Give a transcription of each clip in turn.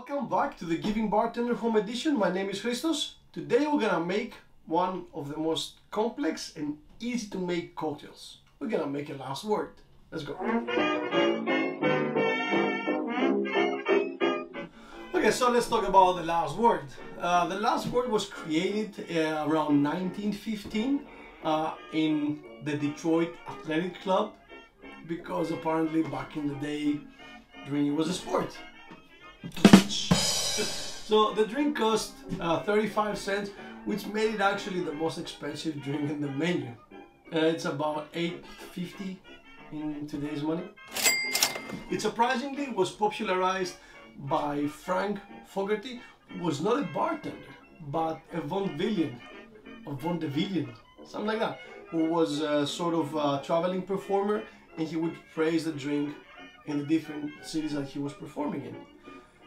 Welcome back to the Giving Bartender Home Edition. My name is Christos. Today we're gonna make one of the most complex and easy to make cocktails. We're gonna make a last word. Let's go. Okay, so let's talk about the last word. The last word was created around 1915 in the Detroit Athletic Club, because apparently back in the day drinking was a sport. So the drink cost 35 cents, which made it actually the most expensive drink in the menu. It's about $8.50 in today's money. It surprisingly was popularized by Frank Fogarty, who was not a bartender, but a vaudevillian, something like that, who was a sort of a traveling performer, and he would praise the drink in the different cities that he was performing in.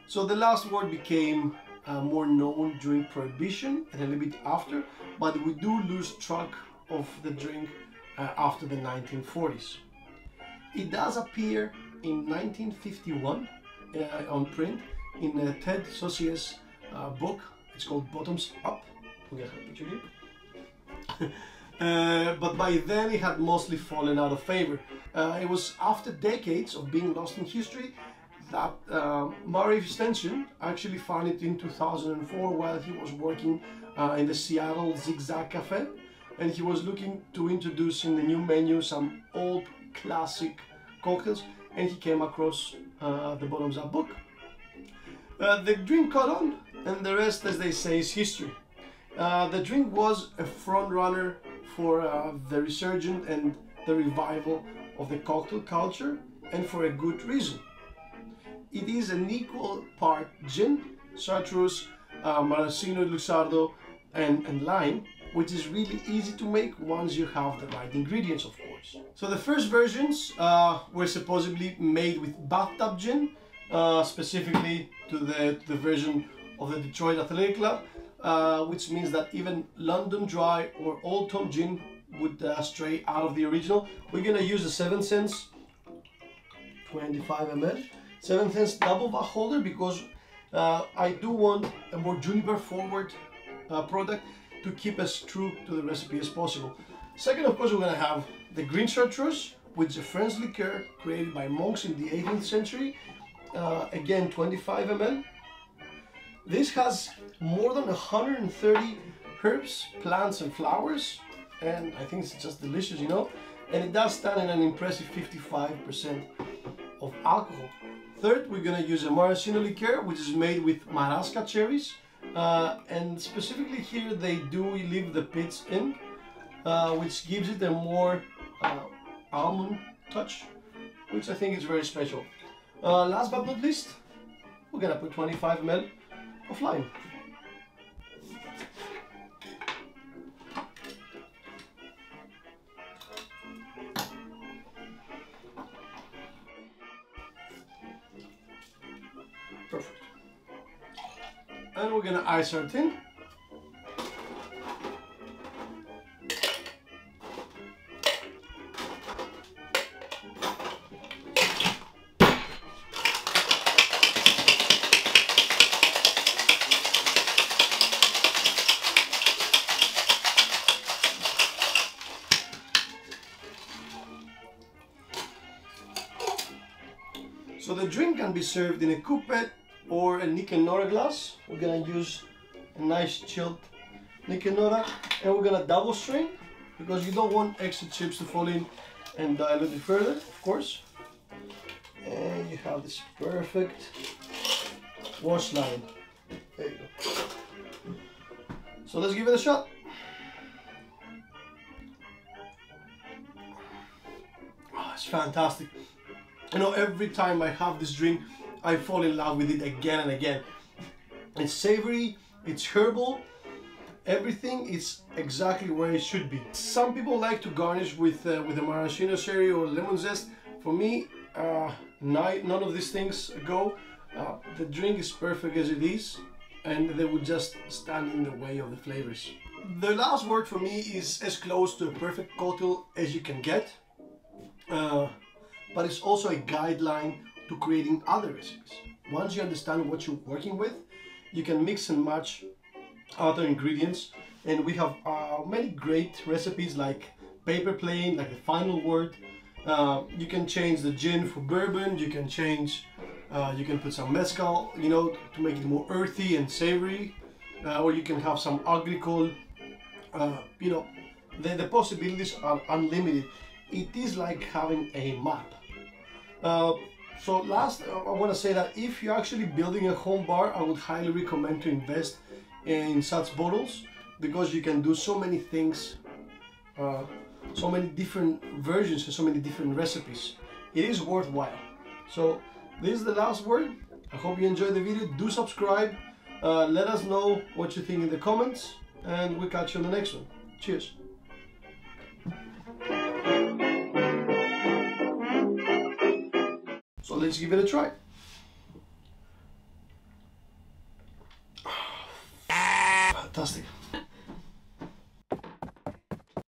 So the last word became more known during Prohibition and a little bit after, but we do lose track of the drink after the 1940s. It does appear in 1951 on print in Ted Saucier's book. It's called Bottoms Up. We got a picture here. But by then it had mostly fallen out of favor. It was after decades of being lost in history that Murray Stenson actually found it in 2004 while he was working in the Seattle Zigzag Café, and he was looking to introduce in the new menu some old classic cocktails, and he came across the Bottoms Up book. The drink caught on, and the rest, as they say, is history. The drink was a front runner for the resurgence and the revival of the cocktail culture, and for a good reason. It is an equal part gin, chartreuse, maraschino, luxardo, and lime, which is really easy to make once you have the right ingredients, of course. So the first versions were supposedly made with bathtub gin, specifically to the version of the Detroit Athletic Club, which means that even London Dry or Old Tom gin would stray out of the original. We're gonna use a 7 cents, 25 ml, 7 cents double back holder, because I do want a more juniper forward product to keep as true to the recipe as possible. Second, of course, we're gonna have the green chartreuse, which is a French liqueur created by monks in the 18th century. Again, 25 ml. This has more than 130 herbs, plants and flowers, and I think it's just delicious, you know, and it does stand in an impressive 55% of alcohol. Third, we're gonna use a maraschino liqueur, which is made with marasca cherries, and specifically here they do leave the pits in, which gives it a more almond touch, which I think is very special. Last but not least, we're gonna put 25 ml of lime. Perfect. And we're gonna ice our tin. So the drink can be served in a coupette or a Nick and Nora glass. We're gonna use a nice chilled Nick and Nora, and we're gonna double strain because you don't want extra chips to fall in and dilute it further, of course. And you have this perfect wash line. There you go. So let's give it a shot. Oh, it's fantastic. You know, every time I have this drink, I fall in love with it again and again. It's savory, it's herbal, everything is exactly where it should be. Some people like to garnish with a maraschino cherry or lemon zest. For me, none of these things go. The drink is perfect as it is, and they would just stand in the way of the flavors. The last word for me is as close to a perfect cocktail as you can get. But it's also a guideline to creating other recipes. once you understand what you're working with, you can mix and match other ingredients, and we have many great recipes like paper plane, like the final word. You can change the gin for bourbon, you can change, you can put some mezcal, you know, to make it more earthy and savory, or you can have some agricole, you know, the possibilities are unlimited. It is like having a map. So last, I want to say that if you're actually building a home bar, I would highly recommend to invest in such bottles, because you can do so many things, so many different versions and so many different recipes. It is worthwhile. So this is the last word. I hope you enjoyed the video. Do subscribe. Let us know what you think in the comments, and we'll catch you on the next one. Cheers. So let's give it a try. Fantastic.